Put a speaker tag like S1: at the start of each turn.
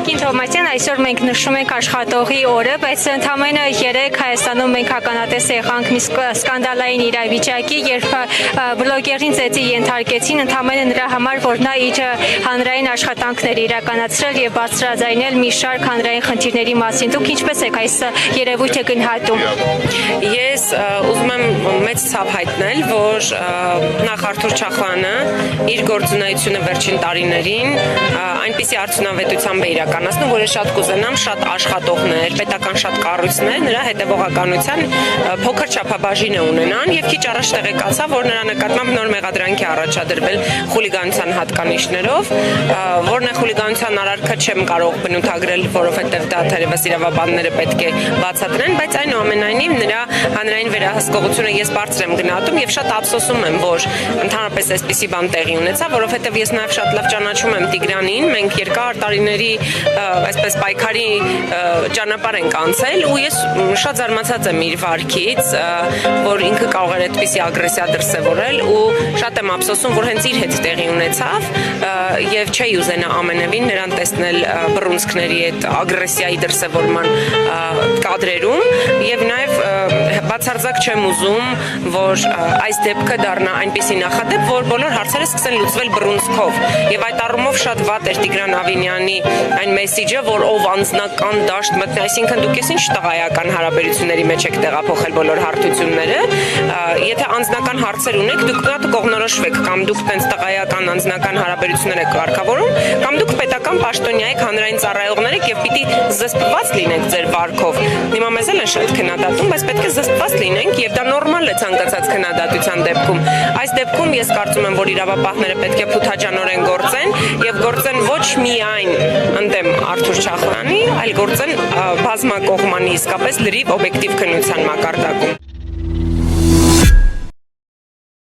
S1: Տիկին Թովմասյան, այսօր մենք նշում ենք աշխատողի օրը, բայց ընդամենը 3 Հայաստանում մենք ականատես եղանք մի սկանդալային իրավիճակի, երբ բլոգերին ծեծի ենթարկեցին ընդամենը նրա համար, որ նա իր հանրային աշխատանքներ իրականացրել եւ բարձրաձայնել մի շարք հանրային խնդիրների մասին։ Դուք ինչպես եք այս երևույթը գնահատում։
S2: Ես ուզում եմ մեծ ցավ հայտնել, որ նախ Արթուր Չախոյանը իր գործունեությունը վերջին տարիներին այնպիսի արդյունավետությամբ է իրականացնում, որ ես շատ կուզենամ շատ աշխատողներ, պետական շատ կառույցներ նրա հետևողականության փոքր չափաբաժին է ունենան եւ քիչ առաջ տեղեկացա, որ նրա նկատմամբ նոր մեղադրանքի առաջադրվել խուլիգանության հատկանիշներով, որն է խուլիգանության արարքը չեմ կարող բնութագրել, որովհետեւ դա թերևս իրավաբանները պետք է բացատրեն, բայց այնուամենայնիվ նրա հանրային վերահսկողությունը ես բարձր եմ գնահատում եւ շատ ափսոսում եմ, որ ընդհանրապես այսպիսի բան տեղի ունեցավ, որովհետեւ ես նաեւ շատ լավ ճանաչում եմ Տիգրանին, մենք երկար տարիների այսպես պայքարի ճանապարհ ենք անցել ու ես շատ զարմացած եմ իր վարքից, որ ինքը կարող էր այդպիսի ագրեսիա դրսևորել ու շատ եմ ափսոսում, որ հենց իր հետ տեղի ունեցավ եւ չի ուզենա ամենևին նրան տեսնել բռունցքների այդ ագրեսիայի դրսևորման կադրերում եւ նաեւ բացարձակ չեմ ուզում, որ այս դեպքը դառնա այնպիսի նախադեպ, որ բոլոր հարցերը սկսեն լուծվել բռունցքով եւ այդ առումով շատ վատ էր Տիգրան Ավինյանի այն մեսիջը, որ ով անձնական դաշտ մտնի, այսինքն դուք ես ինչ տղայական հարաբերությունների մեջ եք տեղափոխել բոլոր հարթությունները, եթե անձնական հարցեր ունեք, դուք դա կողնորոշվեք, կամ դուք տենց տղայական անձնական հարաբերություններ եք կարգավորում, կամ դուք պետական պաշտոնյա եք, հանրային ծառայողներ եք եւ պիտի զսպված լինեք ձեր վարքով։ Հիմա մեզ էլ են շատ քննադատում, բայց պետք է զսպված լինենք եւ դա նորմալ է ցանկացած քննադատության դեպքում։ Այս դեպքում ես կարծում եմ, որ իրավապահները պետք է փութաջանորեն գործեն եւ գործեն ոչ միայն ընդդեմ Արթուր Չախոյանի, այլ գործեն բազմակողմանի իսկապես լրիվ օբյեկտիվ քննության մակարդակում։